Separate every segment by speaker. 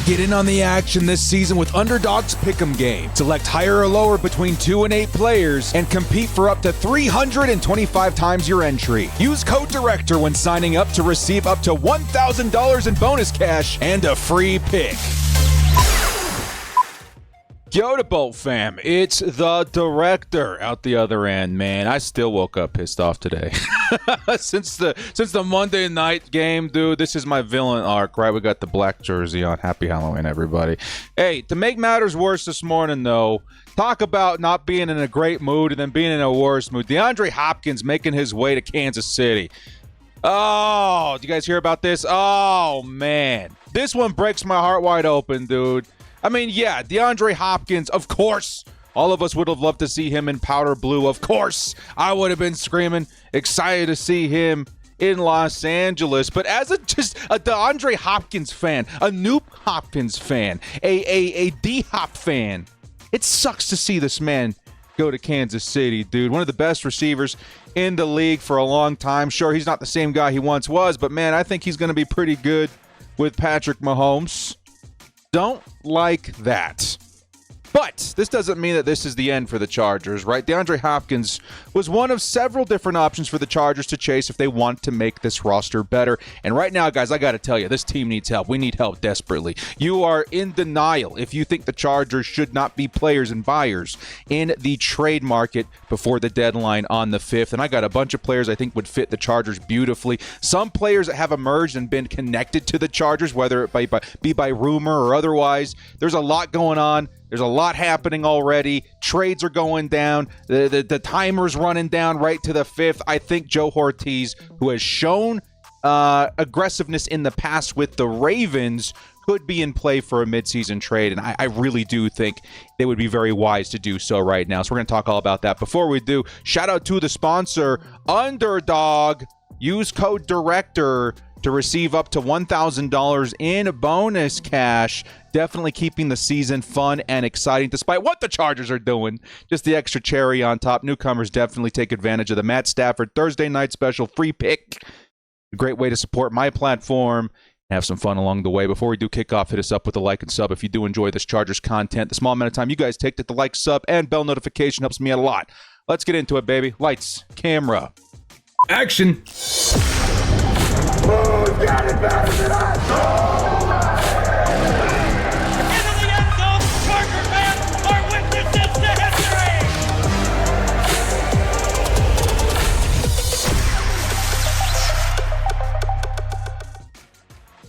Speaker 1: Get in on the action this season with Underdog's Pick'em game. Select higher or lower between 2 and 8 players and compete for up to 325 times your entry. Use code DIRECTOR when signing up to receive up to $1,000 in bonus cash and a free pick. Yo to Bolt fam, it's the director out the other end, man. I still woke up pissed off today. Since the Monday night game, dude, this is my villain arc, right? We got the black jersey on. Happy Halloween, everybody. Hey, to make matters worse this morning, though, talk about not being in a great mood and then being in a worse mood. DeAndre Hopkins making his way to Kansas City. Oh, do you guys hear about this? Oh, man. This one breaks my heart wide open, dude. I mean, yeah, DeAndre Hopkins, of course. All of us would have loved to see him in powder blue. Of course, I would have been screaming, excited to see him in Los Angeles. But as just a DeAndre Hopkins fan, a Noob Hopkins fan, a D-Hop fan, it sucks to see this man go to Kansas City, dude. One of the best receivers in the league for a long time. Sure, he's not the same guy he once was, but, man, I think he's going to be pretty good with Patrick Mahomes. Don't like that. But this doesn't mean that this is the end for the Chargers, right? DeAndre Hopkins was one of several different options for the Chargers to chase if they want to make this roster better. And right now, guys, I got to tell you, this team needs help. We need help desperately. You are in denial if you think the Chargers should not be players and buyers in the trade market before the deadline on the 5th. And I got a bunch of players I think would fit the Chargers beautifully. Some players that have emerged and been connected to the Chargers, whether it be by rumor or otherwise. There's a lot going on. There's a lot happening already. Trades are going down. The timer's running down right to the 5th. I think Joe Ortiz, who has shown aggressiveness in the past with the Ravens, could be in play for a midseason trade. And I really do think they would be very wise to do so right now. So we're going to talk all about that. Before we do, shout out to the sponsor, Underdog. Use code DIRECTOR to receive up to $1,000 in bonus cash. Definitely keeping the season fun and exciting, despite what the Chargers are doing. Just the extra cherry on top. Newcomers definitely take advantage of the Matt Stafford Thursday night special free pick. A great way to support my platform and have some fun along the way. Before we do kick off, hit us up with a like and sub if you do enjoy this Chargers content. The small amount of time you guys take to the like, sub, and bell notification helps me out a lot. Let's get into it, baby. Lights, camera, action.
Speaker 2: Who's got it better than us?
Speaker 3: Into the end zone, Charger fans are witnesses to history!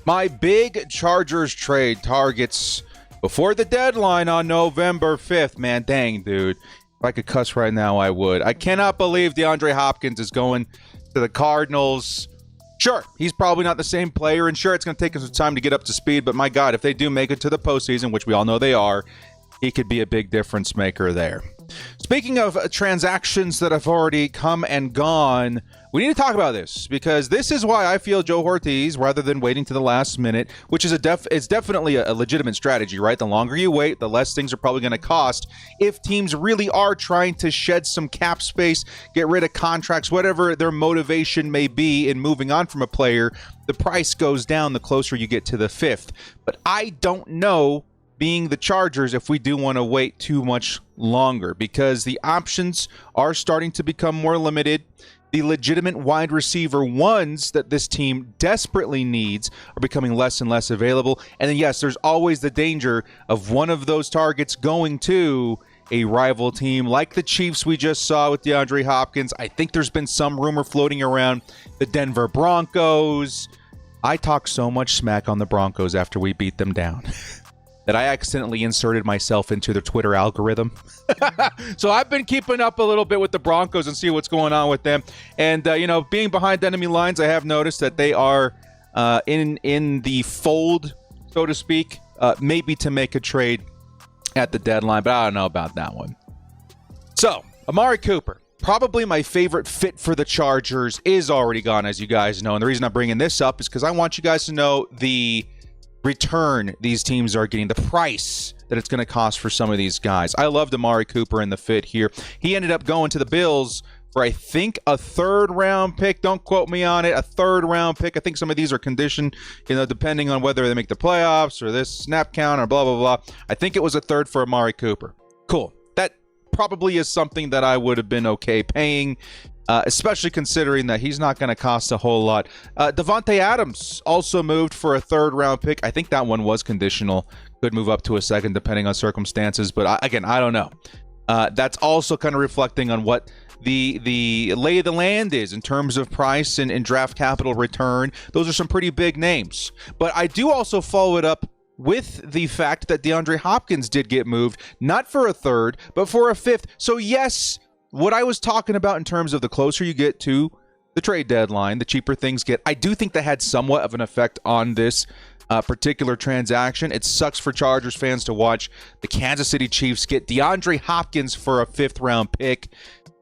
Speaker 1: My big Chargers trade targets before the deadline on November 5th. Man, dang, dude. If I could cuss right now, I would. I cannot believe DeAndre Hopkins is going to the Cardinals. Sure, he's probably not the same player, and sure, it's going to take him some time to get up to speed, but my God, if they do make it to the postseason, which we all know they are, he could be a big difference maker there. Speaking of transactions that have already come and gone, we need to talk about this, because this is why I feel Joe Ortiz, rather than waiting to the last minute, which is it's definitely a legitimate strategy, right? The longer you wait, the less things are probably going to cost. If teams really are trying to shed some cap space, get rid of contracts, whatever their motivation may be in moving on from a player, the price goes down the closer you get to the 5th. But I don't know, being the Chargers, if we do want to wait too much longer, because the options are starting to become more limited. The legitimate wide receiver ones that this team desperately needs are becoming less and less available. And then, yes, there's always the danger of one of those targets going to a rival team like the Chiefs we just saw with DeAndre Hopkins. I think there's been some rumor floating around the Denver Broncos. I talked so much smack on the Broncos after we beat them down that I accidentally inserted myself into their Twitter algorithm. So I've been keeping up a little bit with the Broncos and see what's going on with them. And, being behind enemy lines, I have noticed that they are in the fold, so to speak, maybe to make a trade at the deadline, but I don't know about that one. So, Amari Cooper, probably my favorite fit for the Chargers, is already gone, as you guys know. And the reason I'm bringing this up is because I want you guys to know the return these teams are getting, the price that it's going to cost for some of these guys. I loved Amari Cooper in the fit here. He ended up going to the Bills for I think a 3rd-round pick. Don't quote me on it. A 3rd-round pick. I think some of these are conditioned, depending on whether they make the playoffs or this snap count or blah, blah, blah. I think it was a 3rd for Amari Cooper. Cool. That probably is something that I would have been okay paying, especially considering that he's not going to cost a whole lot. Devontae Adams also moved for a 3rd-round pick. I think that one was conditional. Could move up to a 2nd depending on circumstances. But again, I don't know. That's also kind of reflecting on what the lay of the land is in terms of price and draft capital return. Those are some pretty big names. But I do also follow it up with the fact that DeAndre Hopkins did get moved, not for a 3rd, but for a 5th. So yes, what I was talking about in terms of the closer you get to the trade deadline, the cheaper things get, I do think that had somewhat of an effect on this particular transaction. It sucks for Chargers fans to watch the Kansas City Chiefs get DeAndre Hopkins for a 5th-round pick,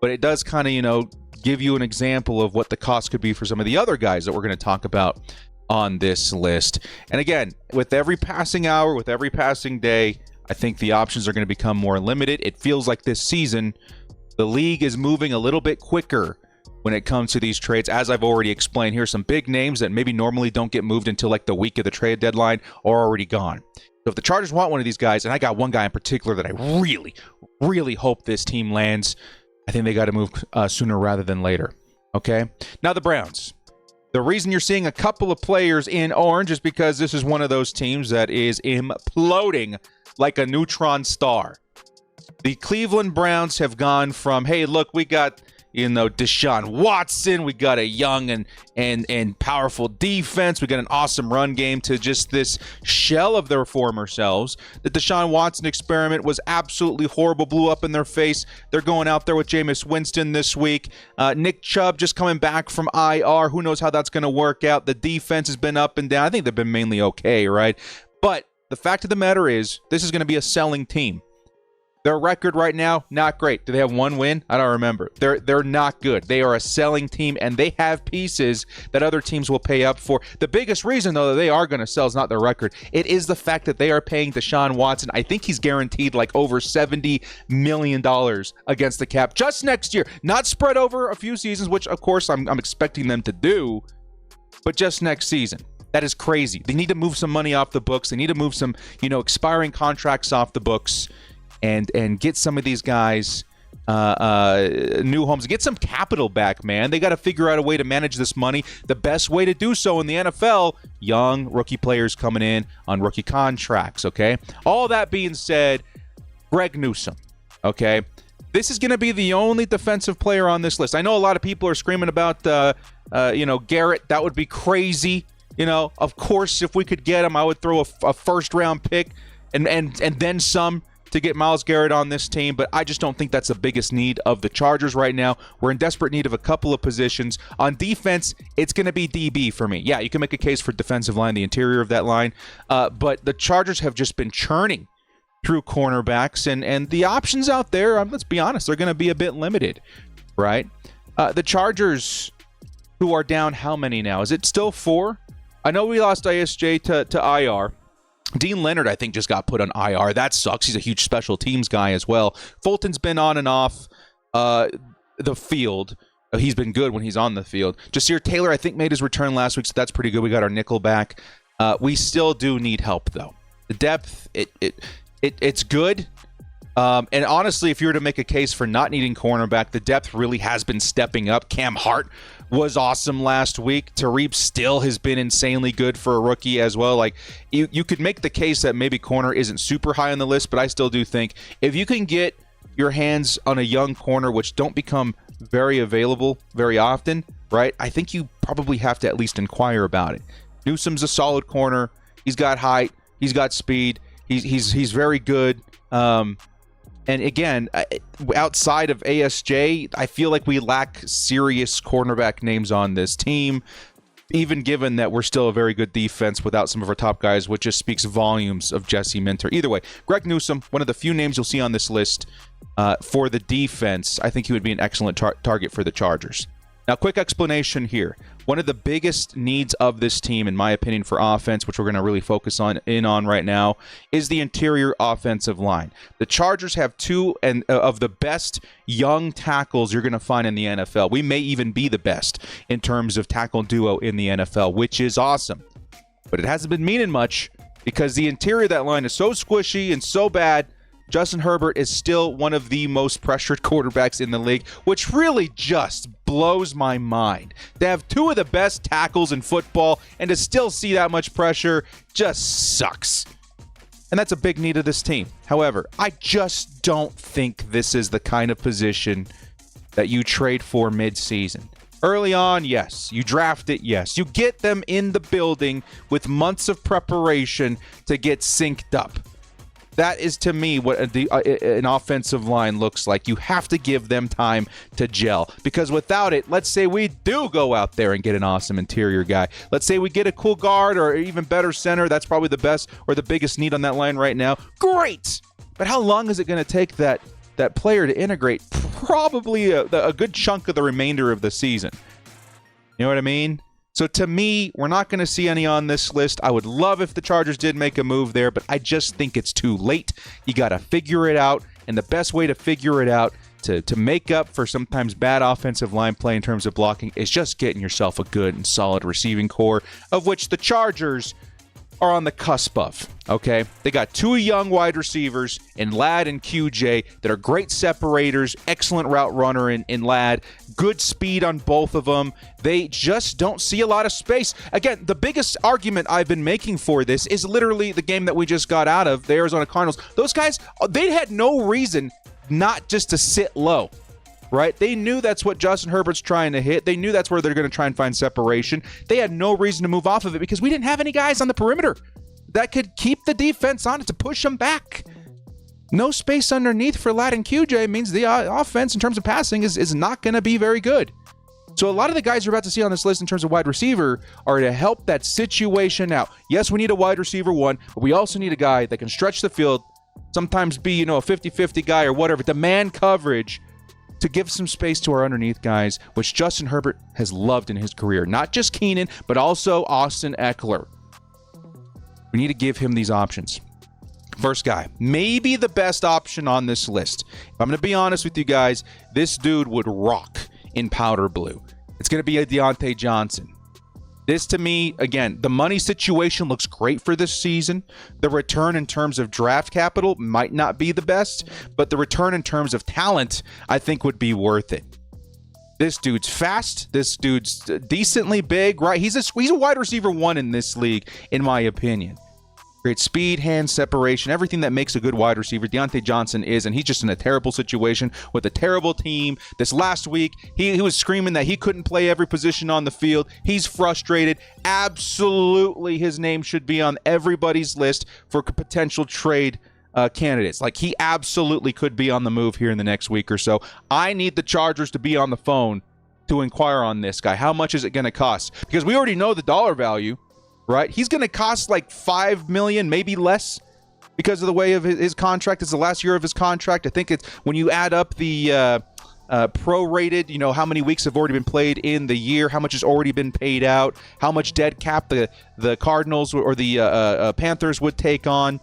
Speaker 1: but it does kind of, give you an example of what the cost could be for some of the other guys that we're going to talk about on this list. And again, with every passing hour, with every passing day, I think the options are going to become more limited. It feels like this season, the league is moving a little bit quicker when it comes to these trades. As I've already explained, here are some big names that maybe normally don't get moved until like the week of the trade deadline or already gone. So if the Chargers want one of these guys, and I got one guy in particular that I really, really hope this team lands, I think they got to move sooner rather than later. Okay? Now the Browns. The reason you're seeing a couple of players in orange is because this is one of those teams that is imploding like a neutron star. The Cleveland Browns have gone from, hey, look, we got, Deshaun Watson, we got a young and powerful defense, we got an awesome run game, to just this shell of their former selves. The Deshaun Watson experiment was absolutely horrible, blew up in their face. They're going out there with Jameis Winston this week. Nick Chubb just coming back from IR. Who knows how that's going to work out? The defense has been up and down. I think they've been mainly okay, right? But the fact of the matter is, this is going to be a selling team. Their record right now, not great. Do they have one win? I don't remember. They're not good. They are a selling team, and they have pieces that other teams will pay up for. The biggest reason, though, that they are going to sell is not their record. It is the fact that they are paying Deshaun Watson. I think he's guaranteed like over $70 million against the cap just next year. Not spread over a few seasons, which, of course, I'm expecting them to do, but just next season. That is crazy. They need to move some money off the books. They need to move some, expiring contracts off the books. And get some of these guys new homes. Get some capital back, man. They got to figure out a way to manage this money. The best way to do so in the NFL, young rookie players coming in on rookie contracts, okay? All that being said, Greg Newsome, okay? This is going to be the only defensive player on this list. I know a lot of people are screaming about, Garrett. That would be crazy. Of course, if we could get him, I would throw a 1st-round pick and then some to get Myles Garrett on this team, but I just don't think that's the biggest need of the Chargers right now. We're in desperate need of a couple of positions. On defense, it's going to be DB for me. Yeah, you can make a case for defensive line, the interior of that line, but the Chargers have just been churning through cornerbacks, and the options out there, let's be honest, they're going to be a bit limited, right? The Chargers, who are down how many now? Is it still 4? I know we lost ISJ to IR. Dean Leonard, I think, just got put on IR. That sucks. He's a huge special teams guy as well. Fulton's been on and off the field. He's been good when he's on the field. Jasir Taylor, I think, made his return last week, so that's pretty good. We got our nickel back. We still do need help, though. The depth, it's good. And honestly, if you were to make a case for not needing cornerback, the depth really has been stepping up. Cam Hart was awesome last week. Tariq still has been insanely good for a rookie as well. Like, you could make the case that maybe corner isn't super high on the list, but I still do think if you can get your hands on a young corner, which don't become very available very often, right? I think you probably have to at least inquire about it. Newsome's a solid corner. He's got height. He's got speed. He's very good. And again, outside of ASJ, I feel like we lack serious cornerback names on this team, even given that we're still a very good defense without some of our top guys, which just speaks volumes of Jesse Minter. Either way, Greg Newsome, one of the few names you'll see on this list for the defense. I think he would be an excellent target for the Chargers. Now, quick explanation here. one of the biggest needs of this team, in my opinion, for offense, which we're going to really focus on right now, is the interior offensive line. The Chargers have two of the best young tackles you're going to find in the NFL. We may even be the best in terms of tackle duo in the NFL, which is awesome. But it hasn't been meaning much because the interior of that line is so squishy and so bad. Justin Herbert is still one of the most pressured quarterbacks in the league, which really just blows my mind. To have two of the best tackles in football and to still see that much pressure just sucks. And that's a big need of this team. However, I just don't think this is the kind of position that you trade for midseason. Early on, yes. You draft it, yes. You get them in the building with months of preparation to get synced up. That is, to me, what an offensive line looks like. You have to give them time to gel. Because without it, let's say we do go out there and get an awesome interior guy. Let's say we get a cool guard or even better center. That's probably the best or the biggest need on that line right now. Great! But how long is it going to take that player to integrate? Probably a good chunk of the remainder of the season. You know what I mean? So to me, we're not going to see any on this list. I would love if the Chargers did make a move there, but I just think it's too late. You got to figure it out, and the best way to figure it out to make up for sometimes bad offensive line play in terms of blocking is just getting yourself a good and solid receiving core, of which the Chargers are on the cusp of, okay? They got two young wide receivers in Ladd and QJ that are great separators, excellent route runner in Ladd, good speed on both of them. They just don't see a lot of space. Again, the biggest argument I've been making for this is literally the game that we just got out of, the Arizona Cardinals. Those guys, they had no reason not just to sit low. Right? They knew that's what Justin Herbert's trying to hit. They knew that's where they're going to try and find separation. They had no reason to move off of it because we didn't have any guys on the perimeter that could keep the defense on it to push them back. No space underneath for Ladd and QJ means the offense in terms of passing is not going to be very good. So a lot of the guys you're about to see on this list in terms of wide receiver are to help that situation out. Yes, we need a wide receiver one, but we also need a guy that can stretch the field, sometimes be, a 50-50 guy or whatever, demand coverage, to give some space to our underneath guys, which Justin Herbert has loved in his career. Not just Keenan, but also Austin Eckler. We need to give him these options. First guy, maybe the best option on this list. If I'm going to be honest with you guys, this dude would rock in powder blue. It's going to be a Deontay Johnson. This, to me, again, the money situation looks great for this season. The return in terms of draft capital might not be the best, but the return in terms of talent, I think, would be worth it. This dude's fast. This dude's decently big, right? He's a wide receiver one in this league, in my opinion. Great speed, hand separation, everything that makes a good wide receiver. Deontay Johnson is, and he's just in a terrible situation with a terrible team. This last week, he was screaming that he couldn't play every position on the field. He's frustrated. Absolutely, his name should be on everybody's list for potential trade candidates. Like, he absolutely could be on the move here in the next week or so. I need the Chargers to be on the phone to inquire on this guy. How much is it going to cost? Because we already know the dollar value. Right? He's going to cost like $5 million, maybe less, because of the way of his contract. It's the last year of his contract. I think it's when you add up the prorated, how many weeks have already been played in the year, how much has already been paid out, how much dead cap the Cardinals or the Panthers would take on.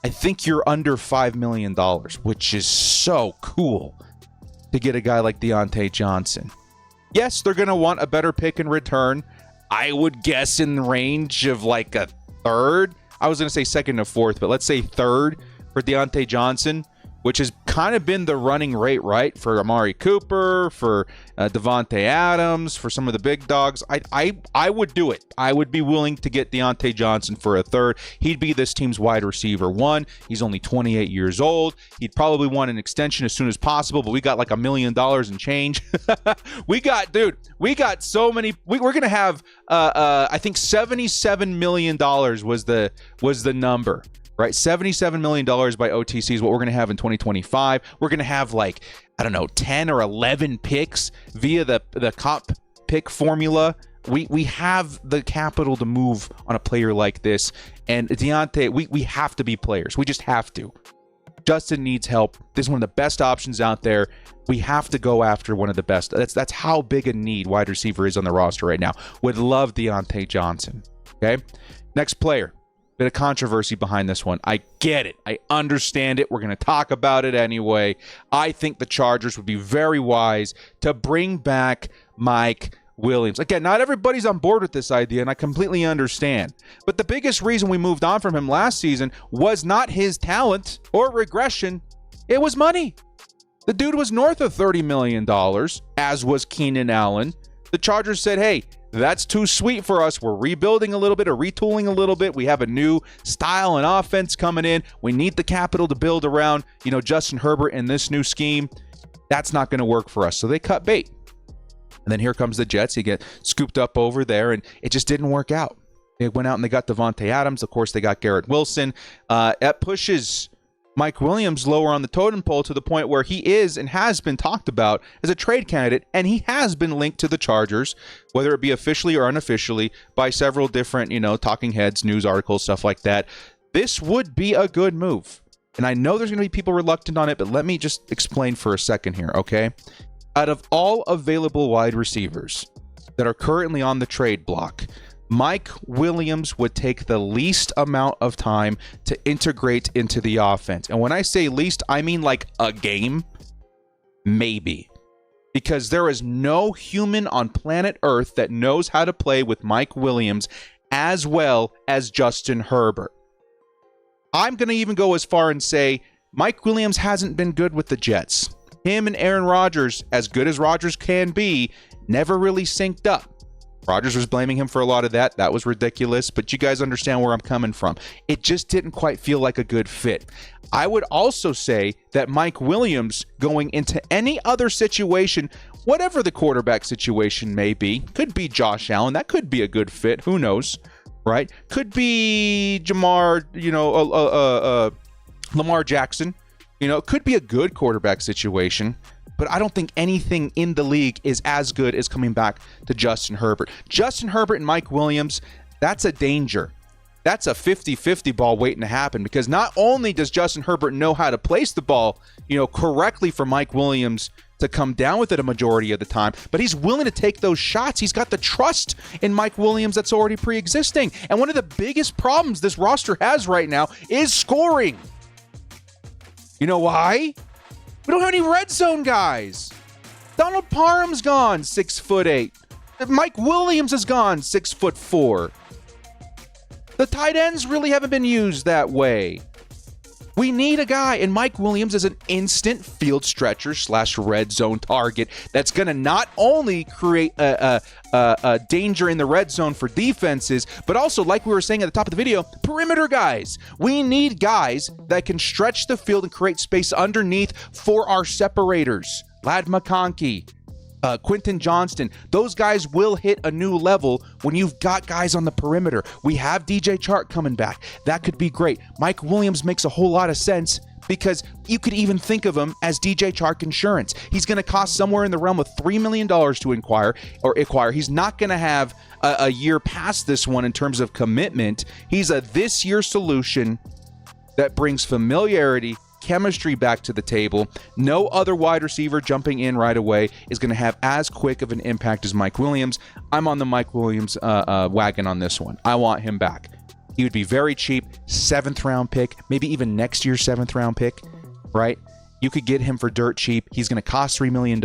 Speaker 1: I think you're under $5 million, which is so cool to get a guy like Deontay Johnson. Yes, they're going to want a better pick in return. I would guess in the range of like a third. I was going to say second or fourth, but let's say third for Deontay Johnson, which has kind of been the running rate, right? For Amari Cooper, for Devontae Adams, for some of the big dogs. I would do it. I would be willing to get Deontay Johnson for a third. He'd be this team's wide receiver one. He's only 28 years old. He'd probably want an extension as soon as possible, but we got like $1 million in change. we got so many. We're going to have, I think $77 million was the number. Right, $77 million by OTC is what we're going to have in 2025. We're going to have 10 or 11 picks via the Kupp pick formula. We have the capital to move on a player like this. And Deontay, we have to be players. We just have to. Justin needs help. This is one of the best options out there. We have to go after one of the best. That's how big a need wide receiver is on the roster right now. Would love Deontay Johnson. Okay? Next player. Bit of controversy behind this one. I get it. I understand it. We're going to talk about it anyway. I think the Chargers would be very wise to bring back Mike Williams. Again, not everybody's on board with this idea, and I completely understand. But the biggest reason we moved on from him last season was not his talent or regression. It was money. The dude was north of $30 million, as was Keenan Allen. The Chargers said, hey, that's too sweet for us. We're rebuilding a little bit or retooling a little bit. We have a new style and offense coming in. We need the capital to build around, Justin Herbert in this new scheme. That's not going to work for us. So they cut bait. And then here comes the Jets. He get scooped up over there, and it just didn't work out. They went out and they got Devontae Adams. Of course, they got Garrett Wilson. That pushes Mike Williams lower on the totem pole to the point where he is and has been talked about as a trade candidate, and he has been linked to the Chargers, whether it be officially or unofficially, by several different, talking heads, news articles, stuff like that. This would be a good move. And I know there's going to be people reluctant on it, but let me just explain for a second here, okay? Out of all available wide receivers that are currently on the trade block, Mike Williams would take the least amount of time to integrate into the offense. And when I say least, I mean like a game, maybe. Because there is no human on planet Earth that knows how to play with Mike Williams as well as Justin Herbert. I'm going to even go as far and say Mike Williams hasn't been good with the Jets. Him and Aaron Rodgers, as good as Rodgers can be, never really synced up. Rodgers was blaming him for a lot of that. That was ridiculous, but you guys understand where I'm coming from. It just didn't quite feel like a good fit. I would also say that Mike Williams going into any other situation, whatever the quarterback situation may be, could be Josh Allen. That could be a good fit. Who knows, right? Could be Lamar Jackson. Could be a good quarterback situation. But I don't think anything in the league is as good as coming back to Justin Herbert. Justin Herbert and Mike Williams, that's a danger. That's a 50-50 ball waiting to happen, because not only does Justin Herbert know how to place the ball, correctly for Mike Williams to come down with it a majority of the time, but he's willing to take those shots. He's got the trust in Mike Williams that's already pre-existing. And one of the biggest problems this roster has right now is scoring. You know why? We don't have any red zone guys. Donald Parham's gone, 6'8". Mike Williams is gone, 6'4". The tight ends really haven't been used that way. We need a guy, and Mike Williams is an instant field stretcher / red zone target that's going to not only create a danger in the red zone for defenses, but also, like we were saying at the top of the video, perimeter guys. We need guys that can stretch the field and create space underneath for our separators. Ladd McConkey, Quentin Johnston, those guys will hit a new level when you've got guys on the perimeter. We have DJ Chark coming back. That could be great. Mike Williams makes a whole lot of sense because you could even think of him as DJ Chark insurance. He's going to cost somewhere in the realm of $3 million to acquire. He's not going to have a year past this one in terms of commitment. He's a this year solution that brings familiarity, chemistry back to the table. No other wide receiver jumping in right away is going to have as quick of an impact as Mike Williams. I'm on the Mike Williams wagon on this one. I want him back. He would be very cheap, 7th round pick, maybe even next year's 7th round pick, right? You could get him for dirt cheap. He's going to cost $3 million.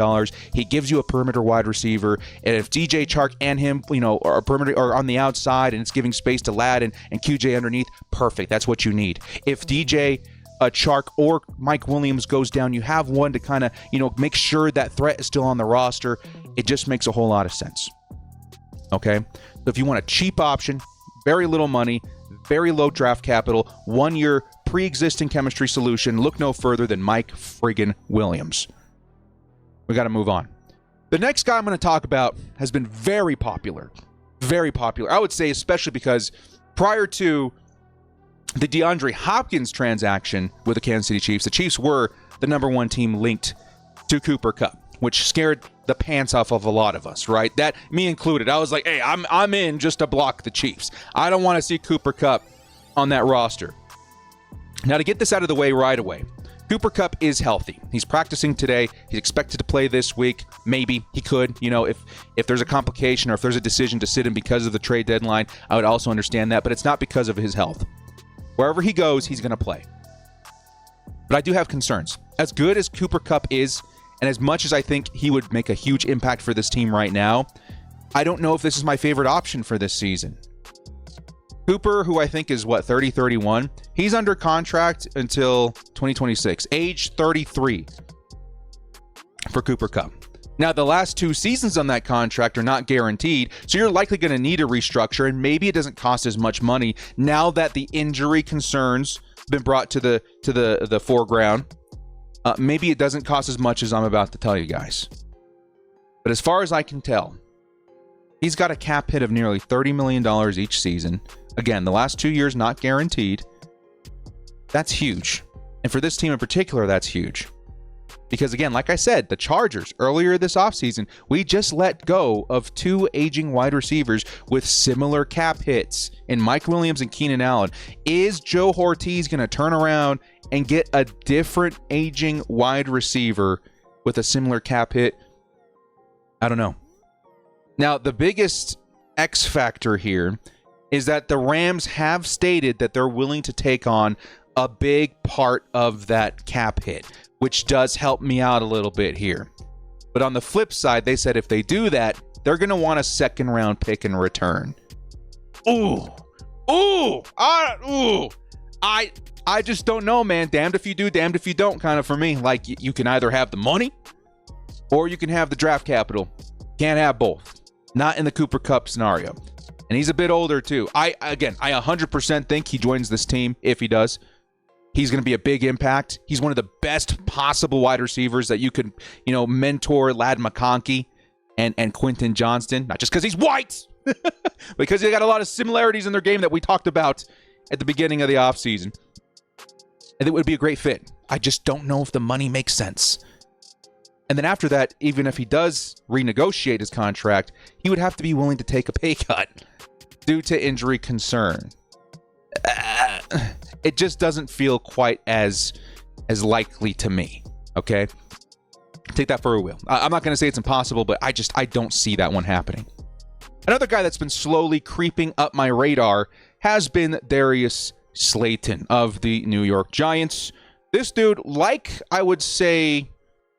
Speaker 1: He gives you a perimeter wide receiver. And if DJ Chark and him, are perimeter or on the outside and it's giving space to Ladd and QJ underneath, perfect. That's what you need. If DJ Chark or Mike Williams goes down, you have one to kind of, make sure that threat is still on the roster. It just makes a whole lot of sense. Okay? So if you want a cheap option, very little money, very low draft capital, 1 year pre-existing chemistry solution, look no further than Mike friggin' Williams. We got to move on. The next guy I'm going to talk about has been very popular. Very popular. I would say especially because prior to the DeAndre Hopkins transaction with the Kansas City Chiefs, the Chiefs were the number one team linked to Cooper Kupp, which scared the pants off of a lot of us, right? That, me included. I was like, hey, I'm in just to block the Chiefs. I don't want to see Cooper Kupp on that roster. Now, to get this out of the way right away, Cooper Kupp is healthy. He's practicing today. He's expected to play this week. Maybe he could. If there's a complication or if there's a decision to sit him because of the trade deadline, I would also understand that. But it's not because of his health. Wherever he goes, he's going to play. But I do have concerns. As good as Cooper Kupp is, and as much as I think he would make a huge impact for this team right now, I don't know if this is my favorite option for this season. Cooper, who I think is, 30, 31, he's under contract until 2026, age 33 for Cooper Kupp. Now, the last 2 seasons on that contract are not guaranteed, so you're likely going to need a restructure, and maybe it doesn't cost as much money now that the injury concerns have been brought to the foreground. Maybe it doesn't cost as much as I'm about to tell you guys. But as far as I can tell, he's got a cap hit of nearly $30 million each season. Again, the last 2 years not guaranteed. That's huge. And for this team in particular, that's huge. Because again, like I said, the Chargers earlier this offseason, we just let go of 2 aging wide receivers with similar cap hits in Mike Williams and Keenan Allen. Is Joe Ortiz going to turn around and get a different aging wide receiver with a similar cap hit? I don't know. Now, the biggest X factor here is that the Rams have stated that they're willing to take on a big part of that cap hit, which does help me out a little bit here. But on the flip side, they said if they do that, they're going to want a second-round pick in return. I just don't know, man. Damned if you do, damned if you don't, kind of for me. Like, you can either have the money or you can have the draft capital. Can't have both. Not in the Cooper Kupp scenario. And he's a bit older, too. I 100% think he joins this team if he does. He's going to be a big impact. He's one of the best possible wide receivers that you could, mentor Ladd McConkey and Quentin Johnston. Not just because he's white, because they got a lot of similarities in their game that we talked about at the beginning of the offseason. And it would be a great fit. I just don't know if the money makes sense. And then after that, even if he does renegotiate his contract, he would have to be willing to take a pay cut due to injury concern. It just doesn't feel quite as likely to me. Okay? Take that for a wheel. I'm not going to say it's impossible, but I don't see that one happening. Another guy that's been slowly creeping up my radar has been Darius Slayton of the New York Giants. This dude, like I would say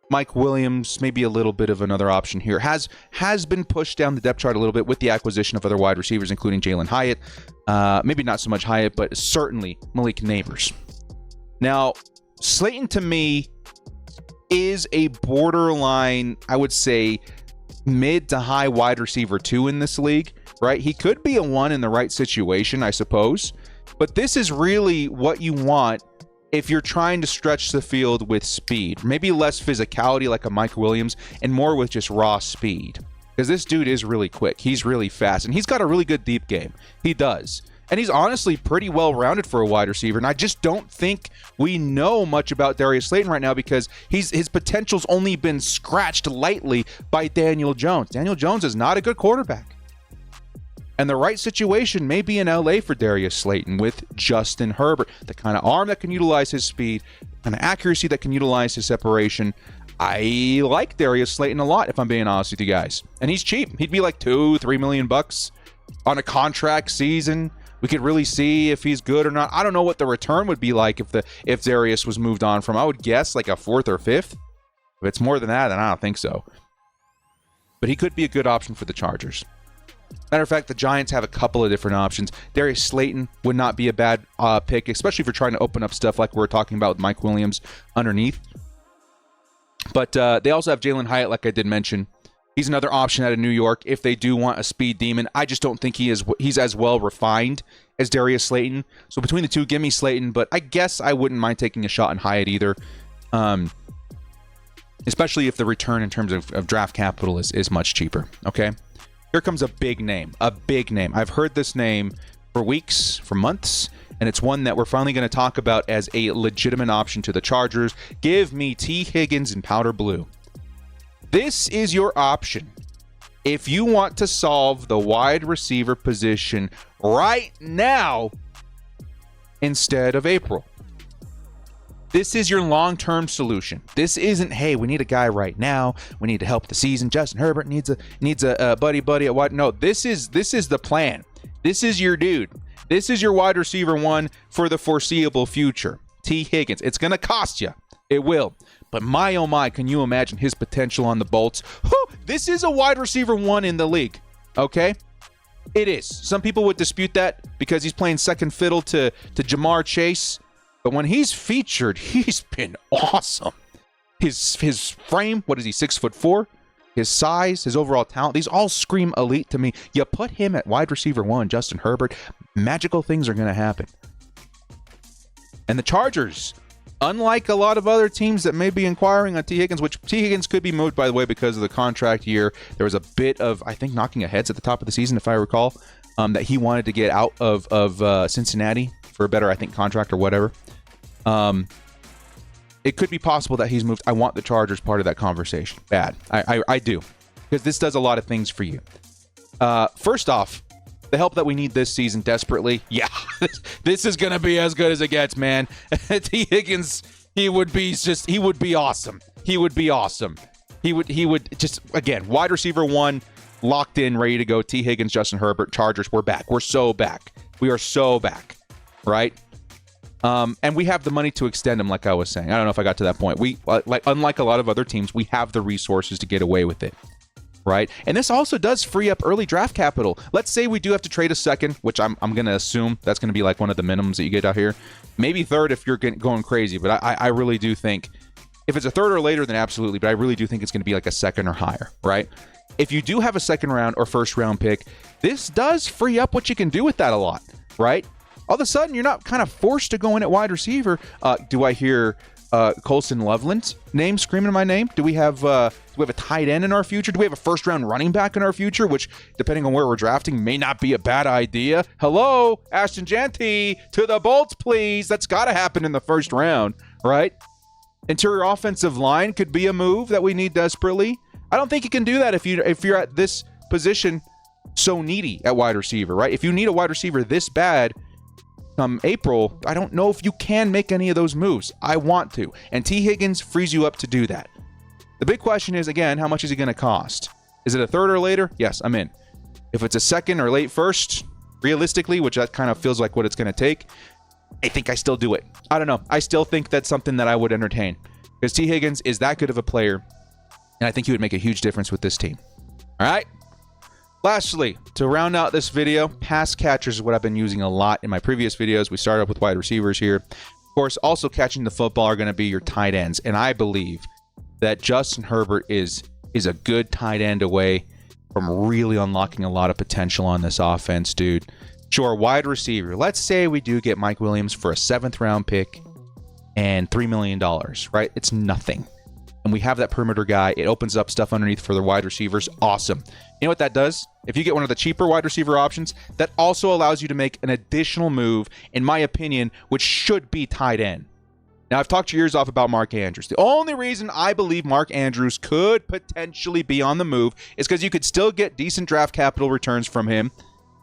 Speaker 1: Mike Williams, maybe a little bit of another option here, has been pushed down the depth chart a little bit with the acquisition of other wide receivers, including Jalen Hyatt. Maybe not so much Hyatt, but certainly Malik Neighbors. Now, Slayton to me is a borderline, I would say, mid to high wide receiver 2 in this league, right? He could be a 1 in the right situation, I suppose. But this is really what you want if you're trying to stretch the field with speed. Maybe less physicality like a Mike Williams and more with just raw speed. Because this dude is really quick. He's really fast. And he's got a really good deep game. He does. And he's honestly pretty well-rounded for a wide receiver. And I just don't think we know much about Darius Slayton right now because his potential's only been scratched lightly by Daniel Jones. Daniel Jones is not a good quarterback. And the right situation may be in LA for Darius Slayton with Justin Herbert. The kind of arm that can utilize his speed, the kind of accuracy that can utilize his separation. I like Darius Slayton a lot, if I'm being honest with you guys. And he's cheap. He'd be like $2-3 million on a contract season. We could really see if he's good or not. I don't know what the return would be like if Darius was moved on from. I would guess like a 4th or 5th. If it's more than that, then I don't think so. But he could be a good option for the Chargers. Matter of fact, the Giants have a couple of different options. Darius Slayton would not be a bad pick, especially if you're trying to open up stuff like we're talking about with Mike Williams underneath. But they also have Jalen Hyatt, like I did mention. He's another option out of New York if they do want a speed demon. I just don't think he's as well refined as Darius Slayton. So between the two, give me Slayton. But I guess I wouldn't mind taking a shot on Hyatt either. Especially if the return in terms of draft capital is much cheaper. Okay? Here comes a big name. A big name. I've heard this name for weeks, for months, and it's one that we're finally going to talk about as a legitimate option to the Chargers. Give me T. Higgins in powder blue. This is your option if you want to solve the wide receiver position right now instead of April. This is your long-term solution. This isn't, hey, we need a guy right now. We need to help the season. Justin Herbert needs a buddy at what? No, this is the plan. This is your dude. This is your wide receiver one for the foreseeable future. T. Higgins. It's going to cost you. It will. But my, oh my, can you imagine his potential on the Bolts? Whew, this is a wide receiver one in the league. Okay? It is. Some people would dispute that because he's playing second fiddle to Jamar Chase. But when he's featured, he's been awesome. His frame, what is he, 6'4"? His size, his overall talent, these all scream elite to me. You put him at wide receiver one, Justin Herbert, magical things are going to happen. And the Chargers, unlike a lot of other teams that may be inquiring on T. Higgins, which T. Higgins could be moved, by the way, because of the contract year. There was a bit of, I think, knocking of heads at the top of the season, if I recall, that he wanted to get out of Cincinnati for a better, I think, contract or whatever. It could be possible that he's moved. I want the Chargers part of that conversation. Bad. I do. Because this does a lot of things for you. First off, the help that we need this season desperately. Yeah, this is going to be as good as it gets, man. T. Higgins, he would be awesome. He would be awesome. He would just, again, wide receiver one, locked in, ready to go. T. Higgins, Justin Herbert, Chargers, we're back. We're so back. We are so back, right? And we have the money to extend him, like I was saying. I don't know if I got to that point. We, unlike a lot of other teams, we have the resources to get away with it, right? And this also does free up early draft capital. Let's say we do have to trade a second, which I'm going to assume that's going to be like one of the minimums that you get out here. Maybe third if you're going crazy, but I really do think if it's a third or later, then absolutely. But I really do think it's going to be like a second or higher, right? If you do have a second round or first round pick, this does free up what you can do with that a lot, right? All of a sudden, you're not kind of forced to go in at wide receiver. Do I hear Colson Loveland's name screaming my name? Do we have a tight end in our future? Do we have a first-round running back in our future, which, depending on where we're drafting, may not be a bad idea? Hello, Ashton Jeanty, to the Bolts, please. That's got to happen in the first round, right? Interior offensive line could be a move that we need desperately. I don't think you can do that if you're at this position so needy at wide receiver, right? If you need a wide receiver this bad, come April, I don't know if you can make any of those moves. I want to. And T. Higgins frees you up to do that. The big question is, again, how much is he going to cost? Is it a third or later? Yes, I'm in. If it's a second or late first, realistically, which that kind of feels like what it's going to take, I think I still do it. I don't know. I still think that's something that I would entertain. Because T. Higgins is that good of a player, and I think he would make a huge difference with this team. All right? Lastly, to round out this video, pass catchers is what I've been using a lot in my previous videos. We started up with wide receivers here. Of course, also catching the football are going to be your tight ends. And I believe that Justin Herbert is a good tight end away from really unlocking a lot of potential on this offense, dude. Sure, wide receiver. Let's say we do get Mike Williams for a 7th round pick and $3 million, right? It's nothing. And we have that perimeter guy. It opens up stuff underneath for the wide receivers. Awesome. You know what that does? If you get one of the cheaper wide receiver options, that also allows you to make an additional move, in my opinion, which should be tight end. Now, I've talked your ears off about Mark Andrews. The only reason I believe Mark Andrews could potentially be on the move is because you could still get decent draft capital returns from him,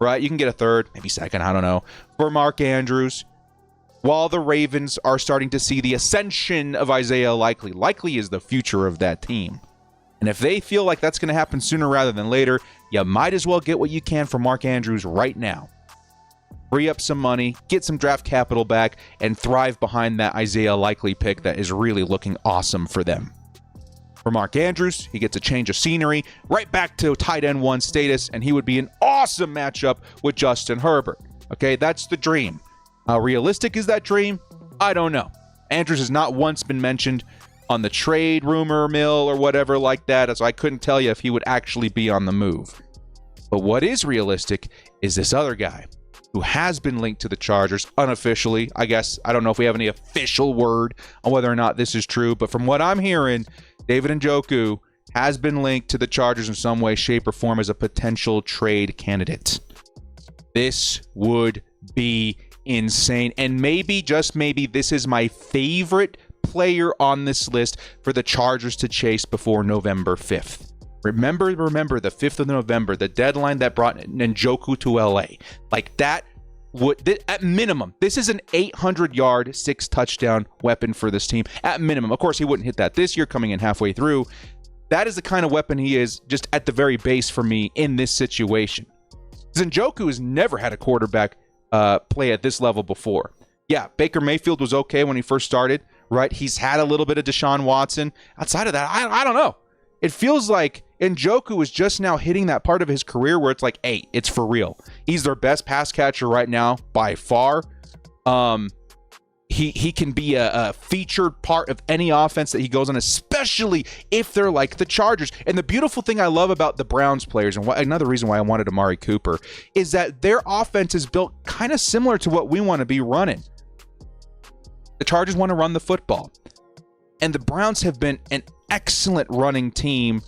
Speaker 1: right? You can get a third, maybe second, I don't know, for Mark Andrews. While the Ravens are starting to see the ascension of Isaiah Likely. Likely is the future of that team. And if they feel like that's going to happen sooner rather than later, you might as well get what you can from Mark Andrews right now. Free up some money, get some draft capital back, and thrive behind that Isaiah Likely pick that is really looking awesome for them. For Mark Andrews, he gets a change of scenery, right back to tight end 1 status, and he would be an awesome matchup with Justin Herbert. Okay, that's the dream. How realistic is that dream? I don't know. Andrews has not once been mentioned on the trade rumor mill or whatever like that, so I couldn't tell you if he would actually be on the move. But what is realistic is this other guy who has been linked to the Chargers unofficially. I guess I don't know if we have any official word on whether or not this is true, but from what I'm hearing, David Njoku has been linked to the Chargers in some way, shape, or form as a potential trade candidate. This would be insane. And maybe, just maybe, this is my favorite player on this list for the Chargers to chase before November 5th. Remember the 5th of November, the deadline that brought Njoku to LA. Like that at minimum, this is an 800-yard, 6-touchdown weapon for this team. At minimum. Of course, he wouldn't hit that this year coming in halfway through. That is the kind of weapon he is just at the very base for me in this situation. Njoku has never had a quarterback play at this level before. Yeah, Baker Mayfield was okay when he first started, right? He's had a little bit of Deshaun Watson. Outside of that, I don't know. It feels like Njoku is just now hitting that part of his career where it's like, hey, it's for real. He's their best pass catcher right now by far. He can be a featured part of any offense that he goes on, especially if they're like the Chargers. And the beautiful thing I love about the Browns players, and another reason why I wanted Amari Cooper, is that their offense is built kind of similar to what we want to be running. The Chargers want to run the football. And the Browns have been an excellent running team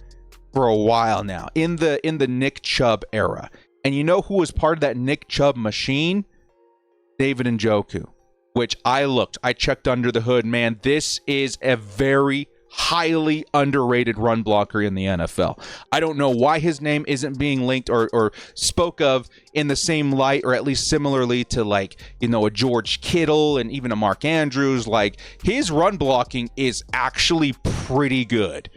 Speaker 1: for a while now, in the Nick Chubb era. And you know who was part of that Nick Chubb machine? David Njoku. Which I checked under the hood, man. This is a very highly underrated run blocker in the NFL. I don't know why his name isn't being linked or spoke of in the same light, or at least similarly to, like, you know, a George Kittle and even a Mark Andrews. Like, his run blocking is actually pretty good.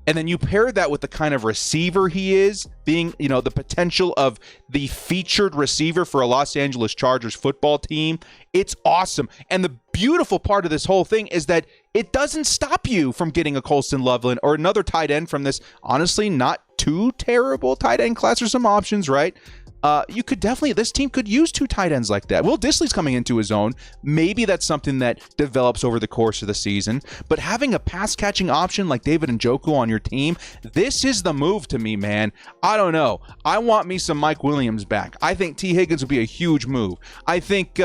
Speaker 1: And then you pair that with the kind of receiver he is, being, you know, the potential of the featured receiver for a Los Angeles Chargers football team. It's awesome. And the beautiful part of this whole thing is that it doesn't stop you from getting a Colston Loveland or another tight end from this, honestly, not too terrible tight end class. Or some options, right? This team could use 2 tight ends like that. Will Dissly's coming into his own. Maybe that's something that develops over the course of the season. But having a pass-catching option like David Njoku on your team, this is the move to me, man. I don't know. I want me some Mike Williams back. I think T. Higgins would be a huge move. I think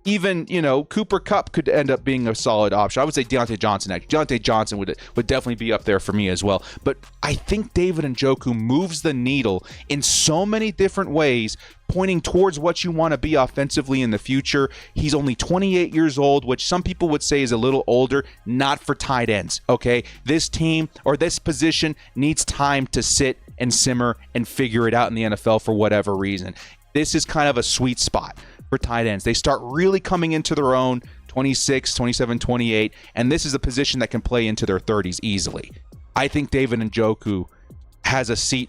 Speaker 1: even, you know, Cooper Kupp could end up being a solid option. I would say Deontay Johnson, actually. Deontay Johnson would definitely be up there for me as well. But I think David Njoku moves the needle in so many different ways, pointing towards what you want to be offensively in the future. He's only 28 years old, which some people would say is a little older, not for tight ends, okay? This team or this position needs time to sit and simmer and figure it out in the NFL for whatever reason. This is kind of a sweet spot for tight ends. They start really coming into their own 26, 27, 28, and this is a position that can play into their 30s easily. I think David Njoku has a seat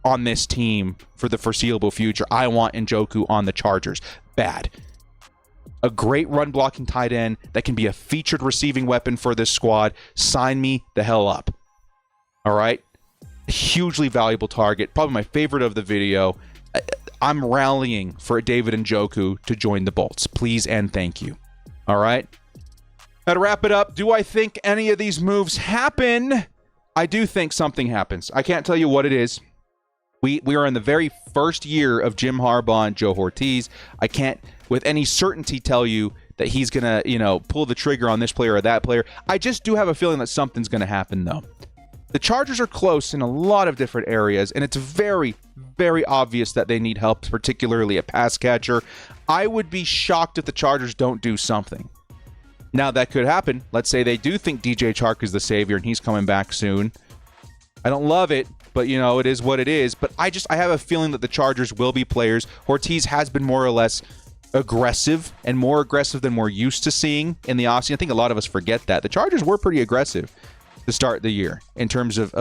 Speaker 1: on this team for the foreseeable future. I want Njoku on the Chargers. Bad. A great run-blocking tight end that can be a featured receiving weapon for this squad. Sign me the hell up. All right? Hugely valuable target. Probably my favorite of the video. I'm rallying for David Njoku to join the Bolts. Please and thank you. All right? Now to wrap it up, do I think any of these moves happen? I do think something happens. I can't tell you what it is. We are in the very first year of Jim Harbaugh and Joe Ortiz. I can't with any certainty tell you that he's going to, you know, pull the trigger on this player or that player. I just do have a feeling that something's going to happen, though. The Chargers are close in a lot of different areas, and it's very, very obvious that they need help, particularly a pass catcher. I would be shocked if the Chargers don't do something. Now, that could happen. Let's say they do think DJ Chark is the savior and he's coming back soon. I don't love it, but, you know, it is what it is. But I have a feeling that the Chargers will be players. Ortiz has been more or less aggressive, and more aggressive than we're used to seeing in the offseason. I think a lot of us forget that. The Chargers were pretty aggressive to start the year in terms of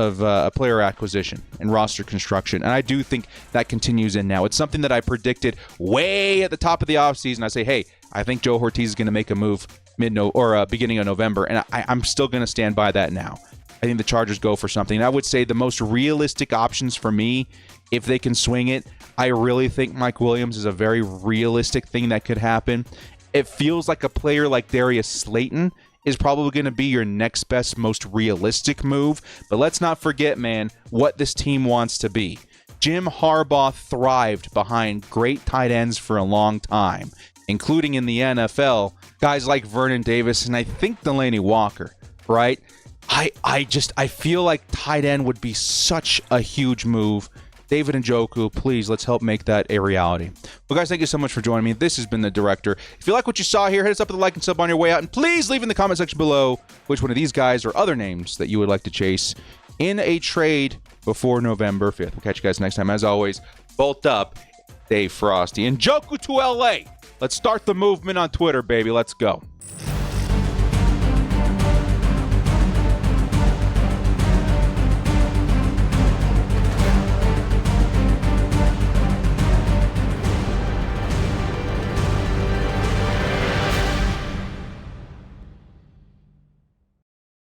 Speaker 1: player acquisition and roster construction. And I do think that continues in now. It's something that I predicted way at the top of the offseason. I say, hey, I think Joe Ortiz is going to make a move beginning of November, and I'm still going to stand by that now. I think the Chargers go for something. And I would say the most realistic options for me, if they can swing it, I really think Mike Williams is a very realistic thing that could happen. It feels like a player like Darius Slayton is probably going to be your next best, most realistic move. But let's not forget, man, what this team wants to be. Jim Harbaugh thrived behind great tight ends for a long time, including in the NFL, guys like Vernon Davis and I think Delaney Walker, right? I feel like tight end would be such a huge move. David Njoku, please, let's help make that a reality. Well, guys, thank you so much for joining me. This has been The Director. If you like what you saw here, hit us up with a like and sub on your way out. And please leave in the comment section below which one of these guys or other names that you would like to chase in a trade before November 5th. We'll catch you guys next time. As always, bolt up Dave Frosty. And Joku to LA. Let's start the movement on Twitter, baby. Let's go.